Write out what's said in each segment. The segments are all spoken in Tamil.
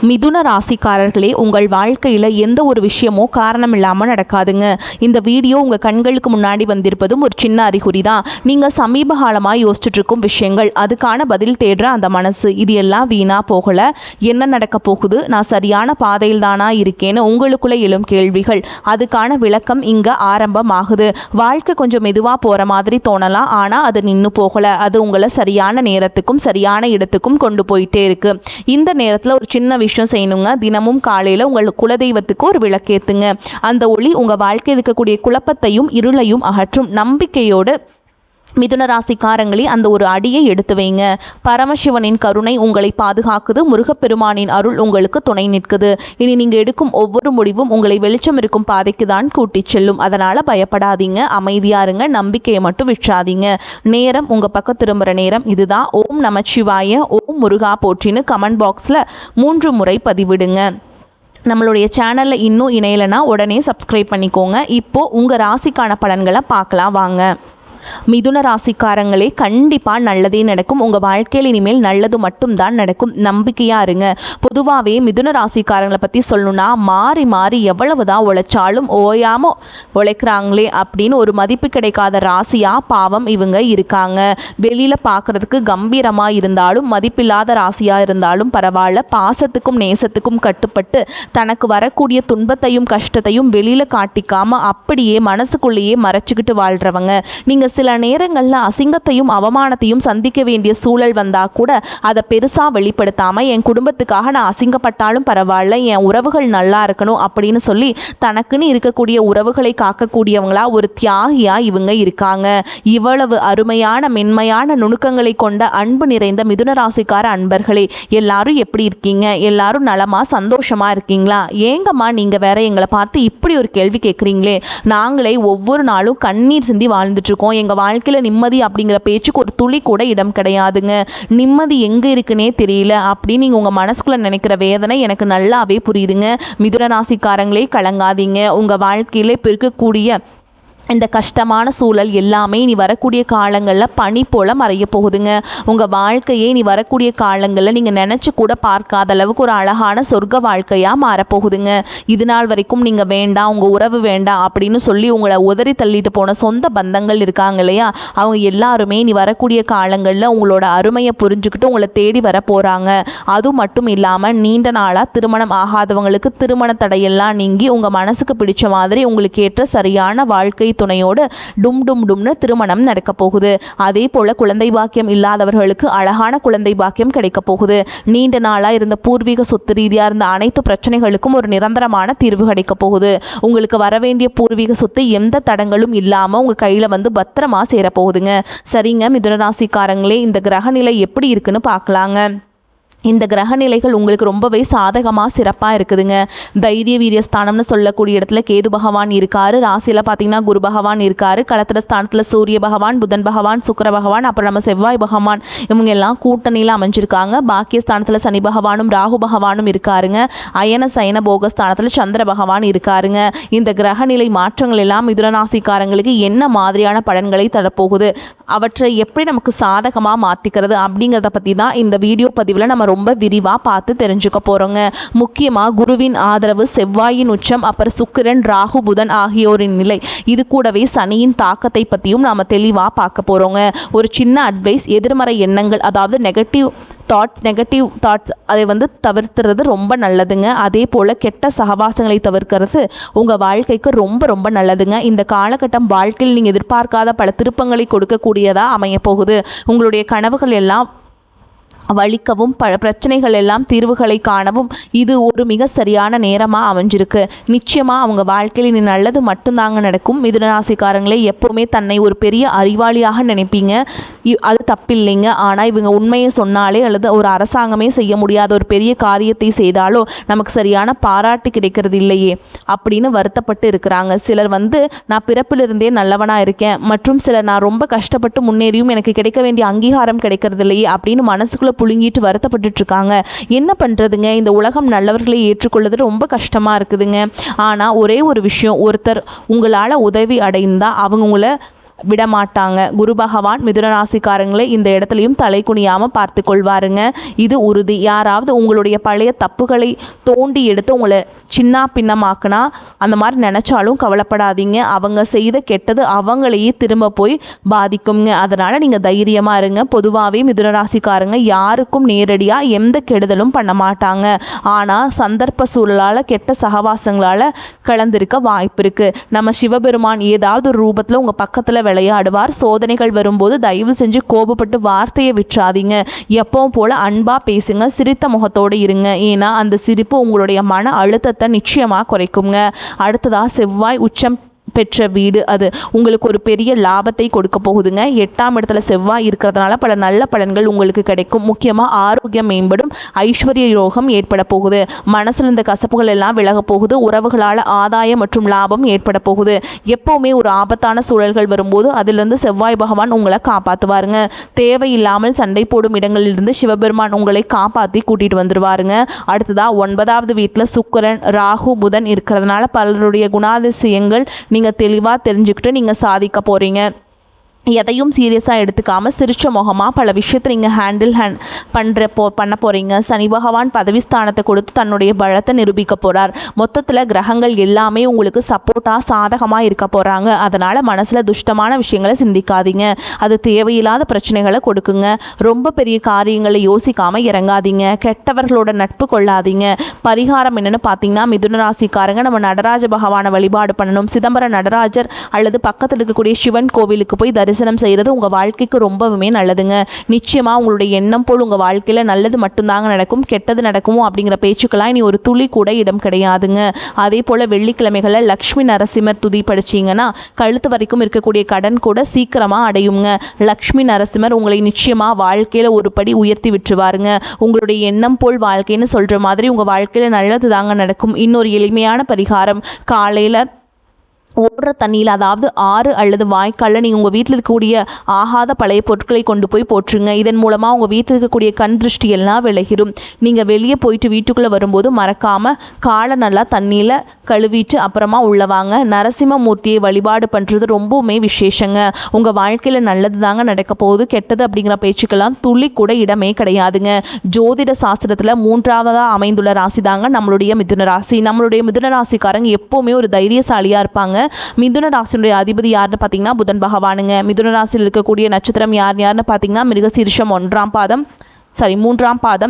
மிதுன ராசிக்காரர்களே, உங்கள் வாழ்க்கையில் எந்த ஒரு விஷயமோ காரணம் இல்லாமல் நடக்காதுங்க. இந்த வீடியோ உங்கள் கண்களுக்கு முன்னாடி வந்திருப்பதும் ஒரு சின்ன அறிகுறி தான். நீங்கள் சமீப காலமாக யோசிச்சுட்டு இருக்கும் விஷயங்கள், அதுக்கான பதில் தேடுற அந்த மனசு, இது எல்லாம் வீணாக போகலை. என்ன நடக்க போகுது, நான் சரியான பாதையில் தானா இருக்கேன்னு உங்களுக்குள்ளே எழும் கேள்விகள், அதுக்கான விளக்கம் இங்கே ஆரம்பமாகுது. வாழ்க்கை கொஞ்சம் மெதுவாக போகிற மாதிரி தோணலாம், ஆனால் அது நின்று போகலை. அது உங்களை சரியான நேரத்துக்கும் சரியான இடத்துக்கும் கொண்டு போயிட்டே இருக்கு. இந்த நேரத்தில் ஒரு சின்ன விஷயம் செய்யணுங்க. தினமும் காலையில் உங்கள் குலதெய்வத்துக்கு ஒரு விளக்கேத்துங்க. அந்த ஒளி உங்கள் வாழ்க்கையில் இருக்கக்கூடிய குழப்பத்தையும் இருளையும் அகற்றும். நம்பிக்கையோடு மிதுன ராசிக்காரங்களே, அந்த ஒரு அடியை எடுத்து வைங்க. பரமசிவனின் கருணை உங்களை பாதுகாக்குது. முருகப்பெருமானின் அருள் உங்களுக்கு துணை நிற்குது. இனி நீங்கள் எடுக்கும் ஒவ்வொரு முடிவும் உங்களை வெளிச்சம் இருக்கும் பாதைக்கு தான் கூட்டிச் செல்லும். அதனால் பயப்படாதீங்க, அமைதியாக இருங்க, நம்பிக்கையை மட்டும் விற்றாதீங்க. நேரம் உங்கள் பக்கம் திரும்புகிற நேரம் இதுதான். ஓம் நமச்சிவாய, ஓம் முருகா போற்றின்னு கமெண்ட் பாக்ஸில் 3 முறை பதிவிடுங்க. நம்மளுடைய சேனலில் இன்னும் இணையலைன்னா உடனே சப்ஸ்கிரைப் பண்ணிக்கோங்க. இப்போது உங்கள் ராசிக்கான பலன்களை பார்க்கலாம் வாங்க. மிதுன ராசிக்காரங்களே, கண்டிப்பாக நல்லதே நடக்கும். உங்கள் வாழ்க்கையில் இனிமேல் நல்லது மட்டும்தான் நடக்கும். நம்பிக்கையாக இருங்க. பொதுவாகவே மிதுன ராசிக்காரங்களை பற்றி சொல்லணும்னா, மாறி மாறி எவ்வளவு தான் உழைச்சாலும் ஓயாமல் உழைக்கிறாங்களே அப்படின்னு ஒரு மதிப்பு கிடைக்காத ராசியாக பாவம் இவங்க இருக்காங்க. வெளியில் பார்க்குறதுக்கு கம்பீரமாக இருந்தாலும், மதிப்பில்லாத ராசியாக இருந்தாலும் பரவாயில்ல, பாசத்துக்கும் நேசத்துக்கும் கட்டுப்பட்டு தனக்கு வரக்கூடிய துன்பத்தையும் கஷ்டத்தையும் வெளியில் காட்டிக்காமல் அப்படியே மனசுக்குள்ளேயே மறைச்சிக்கிட்டு வாழ்கிறவங்க. நீங்கள் சில நேரங்களில் அசிங்கத்தையும் அவமானத்தையும் சந்திக்க வேண்டிய சூழல் வந்தால் கூட அதை பெருசாக வெளிப்படுத்தாமல், என் குடும்பத்துக்காக நான் அசிங்கப்பட்டாலும் பரவாயில்ல, என் உறவுகள் நல்லா இருக்கணும் அப்படின்னு சொல்லி தனக்குன்னு இருக்கக்கூடிய உறவுகளை காக்கக்கூடியவங்களா ஒரு தியாகியாக இவங்க இருக்காங்க. இவ்வளவு அருமையான மென்மையான நுணுக்கங்களை கொண்ட அன்பு நிறைந்த மிதுன ராசிக்கார அன்பர்களே, எல்லாரும் எப்படி இருக்கீங்க? எல்லாரும் நலமாக சந்தோஷமாக இருக்கீங்களா? ஏங்கம்மா நீங்கள் வேற எங்களை பார்த்து இப்படி ஒரு கேள்வி கேட்குறீங்களே? நாங்களே ஒவ்வொரு நாளும் கண்ணீர் சிந்தி வாழ்ந்துட்டுருக்கோம். எங்கள் வாழ்க்கையில் நிம்மதி அப்படிங்கிற பேச்சுக்கு ஒரு துளி கூட இடம் கிடையாதுங்க. நிம்மதி எங்கே இருக்குன்னே தெரியல அப்படின்னு நீங்கள் உங்கள் மனசுக்குள்ளே நினைக்கிற வேதனை எனக்கு நல்லாவே புரியுதுங்க. மிதுன ராசிக்காரங்களே, கலங்காதீங்க. உங்கள் வாழ்க்கையில் இப்போ இருக்கக்கூடிய இந்த கஷ்டமான சூழல் எல்லாமே நீ வரக்கூடிய காலங்களில் பனி போல் மறைய போகுதுங்க. உங்கள் வாழ்க்கையை நீ வரக்கூடிய காலங்களில் நீங்கள் நினச்சி கூட பார்க்காத அளவுக்கு ஒரு அழகான சொர்க்க வாழ்க்கையாக மாறப்போகுதுங்க. இது நாள் வரைக்கும் நீங்கள் வேண்டாம், உங்கள் உறவு வேண்டாம் அப்படின்னு சொல்லி உங்களை உதறி தள்ளிட்டு போன சொந்த பந்தங்கள் இருக்காங்க இல்லையா, அவங்க எல்லாருமே நீ வரக்கூடிய காலங்களில் உங்களோட அருமையை புரிஞ்சுக்கிட்டு உங்களை தேடி வர போகிறாங்க. அது மட்டும் இல்லாமல் நீண்ட நாளாக திருமணம் ஆகாதவங்களுக்கு திருமண தடையெல்லாம் நீங்கி உங்கள் மனசுக்கு பிடிச்ச மாதிரி உங்களுக்கு ஏற்ற சரியான வாழ்க்கை துணையோடு டும் டும் டும்னு திருமணம் நடக்க போகுது. அதே போல குழந்தை பாக்கியம் இல்லாதவர்களுக்கு அழகான குழந்தை பாக்கியம் கிடைக்க போகுது. நீண்ட நாளாக இருந்த பூர்வீக சொத்து ரீதியாக இருந்த அனைத்து பிரச்சனைகளுக்கும் ஒரு நிரந்தரமான தீர்வு கிடைக்க போகுது. உங்களுக்கு வரவேண்டிய பூர்வீக சொத்து எந்த தடங்களும் இல்லாமல் உங்கள் கையில் வந்து பத்திரமா சேரப்போகுதுங்க. சரிங்க மிதுன ராசிக்காரங்களே, இந்த கிரகநிலை எப்படி இருக்குன்னு பார்க்கலாங்க. இந்த கிரகநிலைகள் உங்களுக்கு ரொம்பவே சாதகமாக சிறப்பாக இருக்குதுங்க. தைரிய வீரியஸ்தானம்னு சொல்லக்கூடிய இடத்துல கேது பகவான் இருக்கார். ராசியில் பார்த்தீங்கன்னா குரு பகவான் இருக்கார். களத்திர ஸ்தானத்தில் சூரிய பகவான், புதன் பகவான், சுக்கிர பகவான், அப்புறம் நம்ம செவ்வாய் பகவான், இவங்க எல்லாம் கூட்டணியில் அமைஞ்சிருக்காங்க. பாக்கியஸ்தானத்தில் சனி பகவானும் ராகு பகவானும் இருக்காருங்க. அயன சயன போகஸ்தானத்தில் சந்திர பகவான் இருக்காருங்க. இந்த கிரகநிலை மாற்றங்கள் எல்லாம் மிதுன ராசிக்காரங்களுக்கு என்ன மாதிரியான பலன்களை தரப்போகுது, அவற்றை எப்படி நமக்கு சாதகமாக மாற்றிக்கிறது அப்படிங்கிறத பற்றி தான் இந்த வீடியோ பதிவில் நம்ம ரொம்ப விரிவாக பார்த்து தெரிஞ்சுக்க போகிறோங்க. முக்கியமாக குருவின் ஆதரவு, செவ்வாயின் உச்சம், அப்புறம் சுக்கிரன், ராகு, புதன் ஆகியோரின் நிலை, இது கூடவே சனியின் தாக்கத்தை பற்றியும் நாம் தெளிவாக பார்க்க போகிறோங்க. ஒரு சின்ன அட்வைஸ், எதிர்மறை எண்ணங்கள் அதாவது நெகட்டிவ் தாட்ஸ் அதை வந்து தவிர்த்துறது ரொம்ப நல்லதுங்க. அதே போல் கெட்ட சகவாசங்களை தவிர்க்கிறது உங்கள் வாழ்க்கைக்கு ரொம்ப ரொம்ப நல்லதுங்க. இந்த காலகட்டம் வாழ்க்கையில் நீங்கள் எதிர்பார்க்காத பல திருப்பங்களை கொடுக்கக்கூடியதாக அமைய போகுது. உங்களுடைய கனவுகள் எல்லாம் வலிக்கவும் பிரச்சனைகள் எல்லாம் தீர்வுகளை காணவும் இது ஒரு மிக சரியான நேரமாக அமைஞ்சிருக்கு. நிச்சயமாக அவங்க வாழ்க்கையில் நீ நல்லது மட்டும்தாங்க நடக்கும். மிதுன ராசிக்காரங்களே, எப்போவுமே தன்னை ஒரு பெரிய அறிவாளியாக நினைப்பீங்க, அது தப்பில்லைங்க. ஆனால் இவங்க உண்மையை சொன்னாலே அல்லது ஒரு அரசாங்கமே செய்ய முடியாத ஒரு பெரிய காரியத்தை செய்தாலோ நமக்கு சரியான பாராட்டு கிடைக்கிறது இல்லையே அப்படின்னு வருத்தப்பட்டு இருக்கிறாங்க. சிலர் வந்து நான் பிறப்பிலிருந்தே நல்லவனாக இருக்கேன், மற்றும் சிலர் நான் ரொம்ப கஷ்டப்பட்டு முன்னேறியும் எனக்கு கிடைக்க வேண்டிய அங்கீகாரம் கிடைக்கிறது இல்லையே அப்படின்னு மனசுக்குள்ள புழுங்கிட்டு வருத்தப்பட்டு இருக்காங்க. என்ன பண்ணுறதுங்க, இந்த உலகம் நல்லவர்களை ஏற்றுக்கொள்வது ரொம்ப கஷ்டமாக இருக்குதுங்க. ஆனால் ஒரே ஒரு விஷயம், ஒருத்தர் உங்களால் உதவி அடைந்தால் அவங்க உங்களை விடமாட்டாங்க. குரு பகவான் மிதுன ராசிக்காரங்களே இந்த இடத்துலையும் தலை குனியாமல் பார்த்து கொள்வாருங்க. இது உறுதி. யாராவது உங்களுடைய பழைய தப்புகளை தோண்டி எடுத்து உங்களை சின்ன பின்னமாக்குனா அந்த மாதிரி நினச்சாலும் கவலைப்படாதீங்க. அவங்க செய்த கெட்டது அவங்களையே திரும்ப போய் பாதிக்குங்க. அதனால் நீங்கள் தைரியமாக இருங்க. பொதுவாகவே மிதுன ராசிக்காரங்க யாருக்கும் நேரடியாக எந்த கெடுதலும் பண்ண மாட்டாங்க. ஆனால் சந்தர்ப்ப சூழலால் கெட்ட சகவாசங்களால் கலந்திருக்க வாய்ப்பு இருக்குது. நம்ம சிவபெருமான் ஏதாவது ஒரு ரூபத்தில் உங்கள் பக்கத்தில் விளையாடுவார். சோதனைகள் வரும்போது தயவு செஞ்சு கோபப்பட்டு வார்த்தையை விட்டுறாதீங்க. எப்பவும் போல் அன்பாக பேசுங்க. சிரித்த முகத்தோடு இருங்க. ஏன்னா அந்த சிரிப்பு உங்களுடைய மன அழுத்தத்தை நிச்சயமாக குறைக்குங்க. அடுத்ததாக செவ்வாய் உச்சம் பெற்ற வீடு, அது உங்களுக்கு ஒரு பெரிய லாபத்தை கொடுக்க போகுதுங்க. 8ஆம் இடத்துல செவ்வாய் இருக்கிறதுனால பல நல்ல பலன்கள் உங்களுக்கு கிடைக்கும். முக்கியமாக ஆரோக்கியம் மேம்படும். ஐஸ்வர்ய யோகம் ஏற்பட போகுது. மனசில் இருந்த கசப்புகள் எல்லாம் விலக போகுது. உறவுகளால் ஆதாயம் மற்றும் லாபம் ஏற்பட போகுது. எப்போவுமே ஒரு ஆபத்தான சூழல்கள் வரும்போது அதிலிருந்து செவ்வாய் பகவான் உங்களை காப்பாற்றுவாருங்க. தேவையில்லாமல் சண்டை போடும் இடங்களிலிருந்து சிவபெருமான் உங்களை காப்பாற்றி கூட்டிகிட்டு வந்துடுவாருங்க. அடுத்ததாக 9வது வீட்டில் சுக்கிரன் ராகு புதன் இருக்கிறதுனால பலருடைய குணாதிசயங்கள் நீங்கள் தெளிவாக தெரிஞ்சுக்கிட்டு நீங்கள் சாதிக்க போகிறீங்க. எதையும் சீரியஸாக எடுத்துக்காமல் சிரிச்ச முகமாக பல விஷயத்தை நீங்கள் பண்ண போகிறீங்க. சனி பகவான் பதவி ஸ்தானத்தை கொடுத்து தன்னுடைய பலத்தை நிரூபிக்க போகிறார். மொத்தத்தில் கிரகங்கள் எல்லாமே உங்களுக்கு சப்போர்ட்டாக சாதகமாக இருக்க போகிறாங்க. அதனால் மனசில் துஷ்டமான விஷயங்களை சிந்திக்காதீங்க. அது தேவையில்லாத பிரச்சனைகளை கொடுக்குங்க. ரொம்ப பெரிய காரியங்களை யோசிக்காமல் இறங்காதீங்க. கெட்டவர்களோட நட்பு கொள்ளாதீங்க. பரிகாரம் என்னென்னு பார்த்தீங்கன்னா, மிதுன ராசிக்காரங்க நம்ம நடராஜ பகவானை வழிபாடு பண்ணணும். சிதம்பரம் நடராஜர் அல்லது பக்கத்தில் இருக்கக்கூடிய சிவன் கோவிலுக்கு போய் தரிசனம் செய்கிறது உங்கள் வாழ்க்கைக்கு ரொம்பவுமே நல்லதுங்க. நிச்சயமாக உங்களுடைய எண்ணம் போல் உங்கள் வாழ்க்கையில் நல்லது மட்டும்தாங்க நடக்கும். கெட்டது நடக்குமோ அப்படிங்கிற பேச்சுக்கெல்லாம் இனி ஒரு துளி கூட இடம் கிடையாதுங்க. அதே போல் வெள்ளிக்கிழமைகளில் லக்ஷ்மி நரசிம்மர் துதி படிச்சிங்கன்னா கழுத்து வரைக்கும் இருக்கக்கூடிய கடன் கூட சீக்கிரமாக அடையுங்க. லக்ஷ்மி நரசிம்மர் உங்களை நிச்சயமாக வாழ்க்கையில் ஒரு படி உயர்த்தி விட்டுருவாருங்க. உங்களுடைய எண்ணம் போல் வாழ்க்கைன்னு சொல்கிற மாதிரி உங்கள் வாழ்க்கையில் நல்லது தாங்க நடக்கும். இன்னொரு எளிமையான பரிகாரம், காலையில் ஓடுற தண்ணியில், அதாவது ஆறு அல்லது வாய்க்காலில் நீங்கள் உங்கள் வீட்டில் இருக்கக்கூடிய ஆகாத பழைய பொருட்களை கொண்டு போய் போட்டுருங்க. இதன் மூலமாக உங்கள் வீட்டில் இருக்கக்கூடிய கண் திருஷ்டி எல்லாம் விலகிடும். நீங்கள் வெளியே போயிட்டு வீட்டுக்குள்ளே வரும்போது மறக்காமல் காலை நல்லா தண்ணியில் கழுவிட்டு அப்புறமா உள்ளவாங்க. நரசிம்மமூர்த்தியை வழிபாடு பண்ணுறது ரொம்பவுமே விசேஷங்க. உங்கள் வாழ்க்கையில் நல்லது தாங்க நடக்க போகுது. கெட்டது அப்படிங்கிற பேச்சுக்கெல்லாம் துளி கூட இடமே கிடையாதுங்க. ஜோதிட சாஸ்திரத்தில் 3ஆவதாக அமைந்துள்ள ராசி தாங்க நம்மளுடைய மிதுன ராசி. நம்மளுடைய மிதுன ராசிக்காரங்க எப்போவுமே ஒரு தைரியசாலியாக இருப்பாங்க. மிதுன ராசியுடைய அதிபதி யாருன்னு பார்த்தீங்கன்னா புதன் பகவானுங்க. மிதுன ராசியில் இருக்கக்கூடிய நட்சத்திரம் யாருன்னு பார்த்தீங்கன்னா மிருகசீரிஷம் 3ஆம் பாதம்,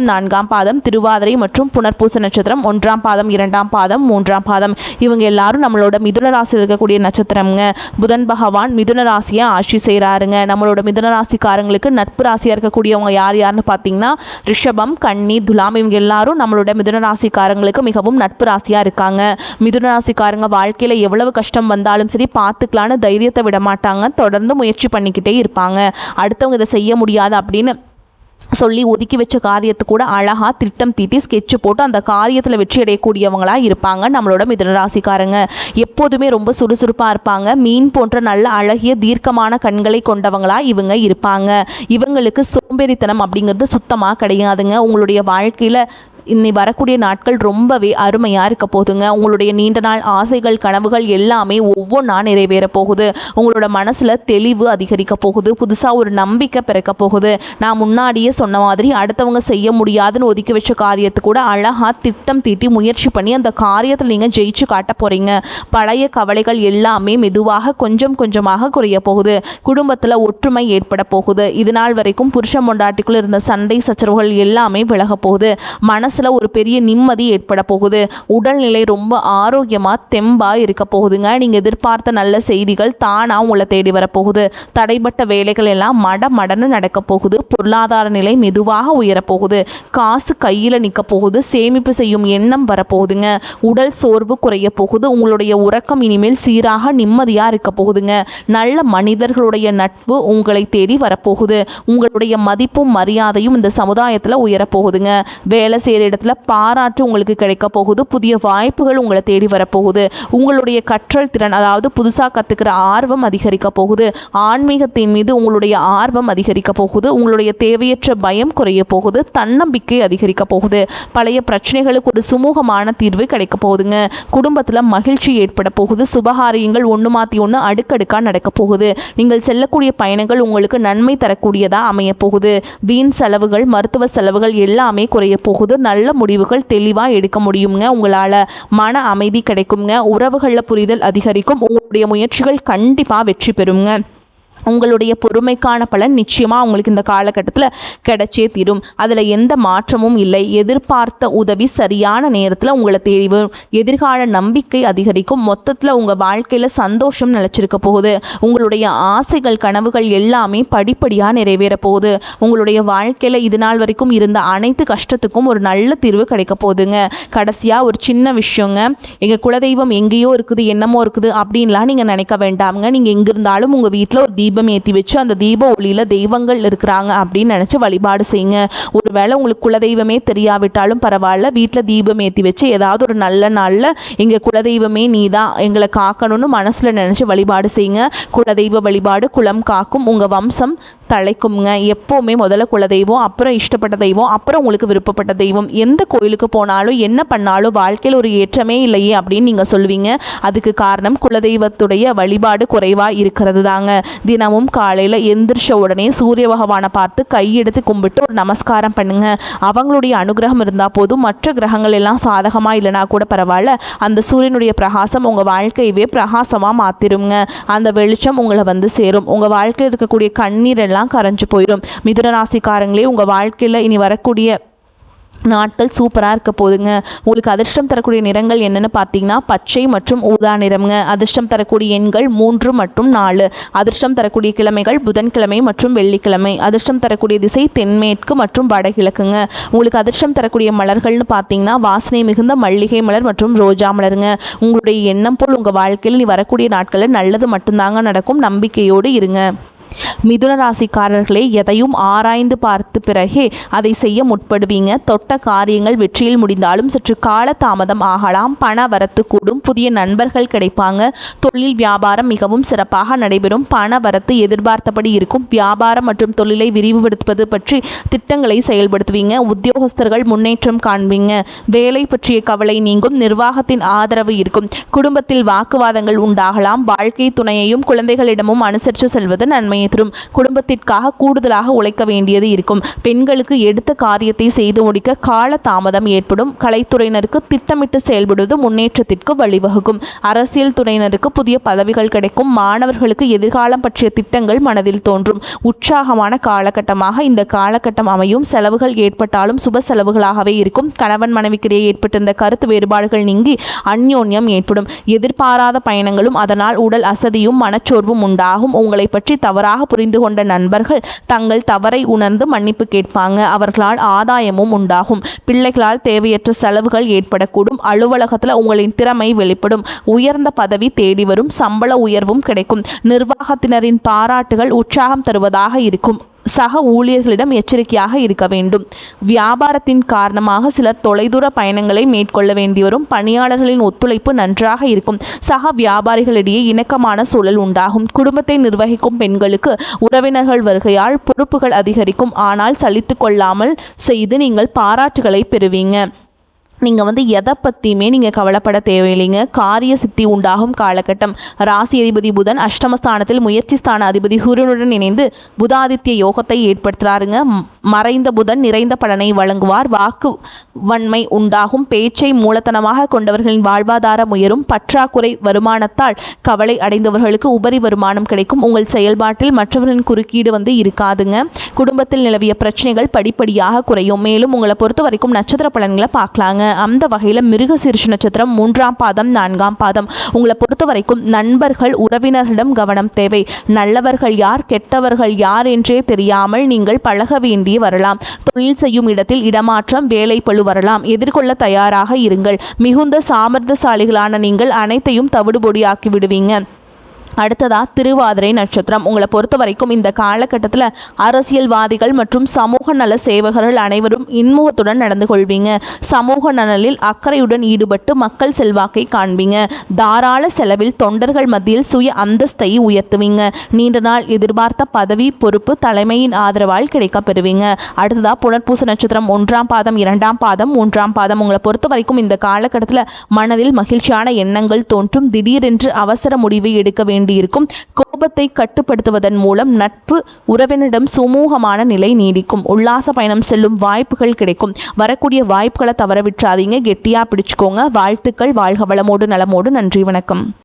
4ஆம் பாதம், திருவாதிரை மற்றும் புனர்பூச நட்சத்திரம் 1ஆம் பாதம், 2ஆம் பாதம், 3ஆம் பாதம். இவங்க எல்லாரும் நம்மளோட மிதுன ராசியில் இருக்கக்கூடிய நட்சத்திரம்ங்க. புதன் பகவான் மிதுன ராசியை ஆட்சி செய்கிறாருங்க. நம்மளோட மிதுன ராசிக்காரங்களுக்கு நட்பு ராசியாக இருக்கக்கூடியவங்க யாருன்னு பார்த்தீங்கன்னா ரிஷபம், கன்னி, துலாம். இவங்க எல்லாரும் நம்மளோட மிதுன ராசிக்காரங்களுக்கு மிகவும் நட்பு ராசியாக இருக்காங்க. மிதுன ராசிக்காரங்க வாழ்க்கையில் எவ்வளவு கஷ்டம் வந்தாலும் சரி பார்த்துக்கலான்னு தைரியத்தை விட மாட்டாங்க. தொடர்ந்து முயற்சி பண்ணிக்கிட்டே இருப்பாங்க. அடுத்தவங்க இதை செய்ய முடியாது அப்படின்னு சொல்லி ஒதுக்கி வச்ச காரியத்தை கூட அழகாக திட்டம் தீட்டி ஸ்கெட்சு போட்டு அந்த காரியத்தில் வெற்றி அடையக்கூடியவங்களாக இருப்பாங்க நம்மளோட மிதுன ராசிக்காரங்க. எப்போதுமே ரொம்ப சுறுசுறுப்பாக இருப்பாங்க. மீன் போன்ற நல்ல அழகிய தீர்க்கமான கண்களை கொண்டவங்களாக இவங்க இருப்பாங்க. இவங்களுக்கு சோம்பேறித்தனம் அப்படிங்கிறது சுத்தமாக கிடையாதுங்க. உங்களுடைய வாழ்க்கையில் இன்னி வரக்கூடிய நாட்கள் ரொம்பவே அருமையாக இருக்க போகுதுங்க. உங்களுடைய நீண்ட நாள் ஆசைகள் கனவுகள் எல்லாமே ஒவ்வொன்றா நிறைவேற போகுது. உங்களோட மனசில் தெளிவு அதிகரிக்க போகுது. புதுசாக ஒரு நம்பிக்கை பிறக்க போகுது. நான் முன்னாடியே சொன்ன மாதிரி அடுத்தவங்க செய்ய முடியாதுன்னு ஒதுக்கி வச்ச காரியத்தை கூட அழகாக திட்டம் தீட்டி முயற்சி பண்ணி அந்த காரியத்தில் நீங்கள் ஜெயிச்சு காட்ட போகிறீங்க. பழைய கவலைகள் எல்லாமே மெதுவாக கொஞ்சம் கொஞ்சமாக குறைய போகுது. குடும்பத்தில் ஒற்றுமை ஏற்பட போகுது. இது நாள் வரைக்கும் புருஷன் பொண்டாட்டிக்குள்ள இருந்த சண்டை சச்சரவுகள் எல்லாமே விலக போகுது. மனசில் ஒரு பெரிய நிம்மதி ஏற்பட போகுது. உடல்நிலை ரொம்ப ஆரோக்கியமாக தெம்பாக இருக்க போகுதுங்க. நீங்கள் எதிர்பார்த்த நல்ல செய்திகள் தானாக உங்களை தேடி வரப்போகுது. தடைப்பட்ட வேலைகள் எல்லாம் மடன்னு நடக்க போகுது. பொருளாதார நிலை மெதுவாக உயரப்போகுது. காசு கையில் நிற்க போகுது. சேமிப்பு செய்யும் எண்ணம் வரப்போகுதுங்க. உடல் சோர்வு குறைய போகுது. உங்களுடைய உறக்கம் இனிமேல் சீராக நிம்மதியாக இருக்க போகுதுங்க. நல்ல மனிதர்களுடைய நட்பு உங்களை தேடி வரப்போகுது. உங்களுடைய மதிப்பும் மரியாதையும் இந்த சமுதாயத்தில் உயரப்போகுதுங்க. வேலை செய்கிற மேலிடத்துல பாராட்டு உங்களுக்கு கிடைக்க போகுது. புதிய வாய்ப்புகள் உங்களை தேடி வரப்போகுது. உங்களுடைய கற்றல் திறன், அதாவது புதுசாக கற்றுக்கிற ஆர்வம் அதிகரிக்க போகுது. ஆன்மீகத்தின் மீது உங்களுடைய ஆர்வம் அதிகரிக்க போகுது. உங்களுடைய தேவையற்ற பயம் குறைய போகுது. தன்னம்பிக்கை அதிகரிக்க போகுது. பழைய பிரச்சனைகளுக்கு ஒரு சுமூகமான தீர்வு கிடைக்க போகுதுங்க. குடும்பத்தில் மகிழ்ச்சி ஏற்பட போகுது. சுபகாரியங்கள் ஒன்று மாற்றி ஒன்று அடுக்கடுக்காக நடக்க போகுது. நீங்கள் செல்லக்கூடிய பயணங்கள் உங்களுக்கு நன்மை தரக்கூடியதாக அமைய போகுது. வீண் செலவுகள், மருத்துவ செலவுகள் எல்லாமே குறைய போகுது. நல்ல முடிவுகள் தெளிவாக எடுக்க முடியுங்க. உங்களால் மன அமைதி கிடைக்குங்க. உறவுகளில் புரிதல் அதிகரிக்கும். உங்களுடைய முயற்சிகள் கண்டிப்பாக வெற்றி பெறுங்க. உங்களுடைய பொறுமைக்கான பலன் நிச்சயமாக உங்களுக்கு இந்த காலகட்டத்தில் கிடைச்சே தீரும். அதில் எந்த மாற்றமும் இல்லை. எதிர்பார்த்த உதவி சரியான நேரத்தில் உங்களை தேடி வரும். எதிர்கால நம்பிக்கை அதிகரிக்கும். மொத்தத்தில் உங்கள் வாழ்க்கையில் சந்தோஷம் நிலச்சிருக்க போகுது. உங்களுடைய ஆசைகள், கனவுகள் எல்லாமே படிப்படியாக நிறைவேற போகுது. உங்களுடைய வாழ்க்கையில் இது நாள் வரைக்கும் இருந்த அனைத்து கஷ்டத்துக்கும் ஒரு நல்ல தீர்வு கிடைக்க போகுதுங்க. கடைசியாக ஒரு சின்ன விஷயங்க, எங்கள் குலதெய்வம் எங்கேயோ இருக்குது, என்னமோ இருக்குது அப்படின்லாம் நீங்கள் நினைக்க வேண்டாமுங்க. நீங்கள் எங்கே இருந்தாலும் உங்கள் வீட்டில் ஒரு தீபம் ஏற்றி வச்சு அந்த தீப ஒளியில் தெய்வங்கள் இருக்கிறாங்க அப்படின்னு நினச்சி வழிபாடு செய்யுங்க. ஒருவேளை உங்களுக்கு குலதெய்வமே தெரியாவிட்டாலும் பரவாயில்ல, வீட்டில் தீபம் ஏற்றி வச்சு ஏதாவது ஒரு நல்ல நாளில் எங்கள் குலதெய்வமே நீ தான் எங்களை காக்கணும்னு மனசில் நினச்சி வழிபாடு செய்யுங்க. குலதெய்வ வழிபாடு குலம் காக்கும். உங்கள் வம்சம் தலைக்குங்க. எப்போவுமே முதல்ல குலதெய்வம், அப்புறம் இஷ்டப்பட்ட தெய்வம், அப்புறம் உங்களுக்கு விருப்பப்பட்ட தெய்வம். எந்த கோயிலுக்கு போனாலும் என்ன பண்ணாலும் வாழ்க்கையில் ஒரு ஏற்றமே இல்லையே அப்படின்னு நீங்கள் சொல்லுவீங்க. அதுக்கு காரணம் குலதெய்வத்துடைய வழிபாடு குறைவாக இருக்கிறது தாங்க. தினமும் காலையில் எந்திரிச்ச உடனே சூரிய பகவானை பார்த்து கையெடுத்து கும்பிட்டு ஒரு நமஸ்காரம் பண்ணுங்க. அவங்களுடைய அனுகிரகம் இருந்தால் போதும். மற்ற கிரகங்கள் எல்லாம் சாதகமாக இல்லைனா கூட பரவாயில்ல, அந்த சூரியனுடைய பிரகாசம் உங்கள் வாழ்க்கையவே பிரகாசமாக மாற்றிடுங்க. அந்த வெளிச்சம் உங்களை வந்து சேரும். உங்கள் வாழ்க்கையில் இருக்கக்கூடிய கண்ணீர் எல்லாம் கரைஞ்சு போயிடும். மிதுன ராசிக்காரங்களே, உங்கள் வாழ்க்கையில் இனி வரக்கூடிய நாட்கள் சூப்பராக இருக்க போதுங்க. உங்களுக்கு அதிர்ஷ்டம் தரக்கூடிய நிறங்கள் என்னென்னு பார்த்தீங்கன்னா பச்சை மற்றும் ஊதா நிறம்ங்க. அதிர்ஷ்டம் தரக்கூடிய எண்கள் 3 மற்றும் 4. அதிர்ஷ்டம் தரக்கூடிய கிழமைகள் புதன்கிழமை மற்றும் வெள்ளிக்கிழமை. அதிர்ஷ்டம் தரக்கூடிய திசை தென்மேற்கு மற்றும் வடகிழக்குங்க. உங்களுக்கு அதிர்ஷ்டம் தரக்கூடிய மலர்கள்னு பார்த்தீங்கன்னா வாசனை மிகுந்த மல்லிகை மலர் மற்றும் ரோஜா மலருங்க. உங்களுடைய எண்ணம் போல் உங்கள் வாழ்க்கையில் நீ வரக்கூடிய நாட்களில் நல்லது மட்டும்தாங்க நடக்கும். நம்பிக்கையோடு இருங்க. மிதுன ராசிக்காரர்களே, எதையும் ஆராய்ந்து பார்த்து பிறகே அதை செய்ய முற்படுவீங்க. தொட்ட காரியங்கள் வெற்றியில் முடிந்தாலும் சற்று கால தாமதம் ஆகலாம். பண வரத்து கூடும். புதிய நண்பர்கள் கிடைப்பாங்க. தொழில் வியாபாரம் மிகவும் சிறப்பாக நடைபெறும். பண வரத்து எதிர்பார்த்தபடி இருக்கும். வியாபாரம் மற்றும் தொழிலை விரிவுபடுத்துவது பற்றி திட்டங்களை செயல்படுத்துவீங்க. உத்தியோகஸ்தர்கள் முன்னேற்றம் காண்பீங்க. வேலை பற்றிய கவலை நீங்கும். நிர்வாகத்தின் ஆதரவு இருக்கும். குடும்பத்தில் வாக்குவாதங்கள் உண்டாகலாம். வாழ்க்கை துணையையும் குழந்தைகளிடமும் அனுசரித்து செல்வது நன்மையை தரும். குடும்பத்திற்காக கூடுதலாக உழைக்க வேண்டியது இருக்கும். பெண்களுக்கு எடுத்த காரியத்தை செய்து முடிக்க கால தாமதம் ஏற்படும். கலைத்துறையினருக்கு திட்டமிட்டு செயல்படுவது முன்னேற்றத்திற்கு வழிவகுக்கும். அரசியல் துறையினருக்கு புதிய பதவிகள் கிடைக்கும். மாணவர்களுக்கு எதிர்காலம் பற்றிய திட்டங்கள் மனதில் தோன்றும். உற்சாகமான காலகட்டமாக இந்த காலகட்டம் அமையும். செலவுகள் ஏற்பட்டாலும் சுப செலவுகளாகவே இருக்கும். கணவன் மனைவிக்கிடையே ஏற்பட்டிருந்த கருத்து வேறுபாடுகள் நீங்கி அந்யோன்யம் ஏற்படும். எதிர்பாராத பயணங்களும் அதனால் உடல் அசதியும் மனச்சோர்வும் உண்டாகும். உங்களை பற்றி தவறாக புரிந்து கொண்ட நண்பர்கள் தங்கள் தவறை உணர்ந்து மன்னிப்பு கேட்பாங்க. அவர்களால் ஆதாயமும் உண்டாகும். பிள்ளைகளால் தேவையற்ற செலவுகள் ஏற்படக்கூடும். அலுவலகத்தில் உங்களின் திறமை வெளிப்படும். உயர்ந்த பதவி தேடி வரும். சம்பள உயர்வும் கிடைக்கும். நிர்வாகத்தினரின் பாராட்டுகள் உற்சாகம் தருவதாக இருக்கும். சக ஊழியர்களிடம் எச்சரிக்கையாக இருக்க வேண்டும். வியாபாரத்தின் காரணமாக சிலர் தொலைதூர பயணங்களை மேற்கொள்ள வேண்டி வரும். பணியாளர்களின் ஒத்துழைப்பு நன்றாக இருக்கும். சக வியாபாரிகளிடையே இணக்கமான சூழல் உண்டாகும். குடும்பத்தை நிர்வகிக்கும் பெண்களுக்கு உறவினர்கள் வருகையால் பொறுப்புகள் அதிகரிக்கும். ஆனால் சலித்து கொள்ளாமல் செய்து நீங்கள் பாராட்டுகளை பெறுவீங்க. நீங்கள் எதை பற்றியுமே நீங்கள் கவலைப்பட தேவையில்லைங்க. காரிய சித்தி உண்டாகும் காலகட்டம். ராசி அதிபதி புதன் அஷ்டமஸ்தானத்தில் முயற்சி ஸ்தான அதிபதி சூரியனுடன் இணைந்து புதாதித்ய யோகத்தை ஏற்படுத்துகிறாருங்க. மறைந்த புதன் நிறைந்த பலனை வழங்குவார். வாக்கு வன்மை உண்டாகும். பேச்சை மூலத்தனமாக கொண்டவர்களின் வாழ்வாதாரம் உயரும். பற்றாக்குறை வருமானத்தால் கவலை அடைந்தவர்களுக்கு உபரி வருமானம் கிடைக்கும். உங்கள் செயல்பாட்டில் மற்றவர்களின் குறுக்கீடு இருக்காதுங்க. குடும்பத்தில் நிலவிய பிரச்சனைகள் படிப்படியாக குறையும். மேலும் உங்களை பொறுத்த வரைக்கும் நட்சத்திர பலன்களை பார்க்கலாங்க. அந்த வகையில் மிருகசீரிஷ நட்சத்திரம் 3ஆம் பாதம் 4ஆம் பாதம். உங்களை பொறுத்த வரைக்கும் நண்பர்கள் உறவினர்களிடம் கவனம் தேவை. நல்லவர்கள் யார் கெட்டவர்கள் யார் என்றே தெரியாமல் நீங்கள் பழக வேண்டி வரலாம். தொழில் செய்யும் இடத்தில் இடமாற்றம் வேலை பளு வரலாம். எதிர்கொள்ள தயாராக இருங்கள். மிகுந்த சாமர்த்தியசாலிகளான நீங்கள் அனைத்தையும் தவிடுபொடியாக்கி விடுவீங்க. அடுத்ததா திருவாதிரை நட்சத்திரம். உங்களை பொறுத்த வரைக்கும் இந்த காலகட்டத்தில் அரசியல்வாதிகள் மற்றும் சமூக நல சேவகர்கள் அனைவரும் இன்முகத்துடன் நடந்து கொள்வீங்க. சமூக நலனில் அக்கறையுடன் ஈடுபட்டு மக்கள் செல்வாக்கை காண்பீங்க. தாராள செலவில் தொண்டர்கள் மத்தியில் சுய அந்தஸ்தை உயர்த்துவீங்க. நீண்ட நாள் எதிர்பார்த்த பதவி பொறுப்பு தலைமையின் ஆதரவால் கிடைக்க பெறுவீங்க. அடுத்ததா புனர்பூச நட்சத்திரம் 1ஆம் பாதம் 2ஆம் பாதம் 3ஆம் பாதம். உங்களை பொறுத்த வரைக்கும் இந்த காலகட்டத்தில் மனதில் மகிழ்ச்சியான எண்ணங்கள் தோன்றும். திடீரென்று அவசர முடிவை எடுக்க வேண்டும் இருக்கும். கோபத்தை கட்டுப்படுத்துவதன் மூலம் நட்பு உறவினரிடம் சுமூகமான நிலை நீடிக்கும். உல்லாச பயணம் செல்லும் வாய்ப்புகள் கிடைக்கும். வரக்கூடிய வாய்ப்புகளை தவற விட்டுறாதீங்க. கெட்டியா பிடிச்சுக்கோங்க. வாழ்த்துக்கள். வாழ்க வளமோடு நலமோடு. நன்றி, வணக்கம்.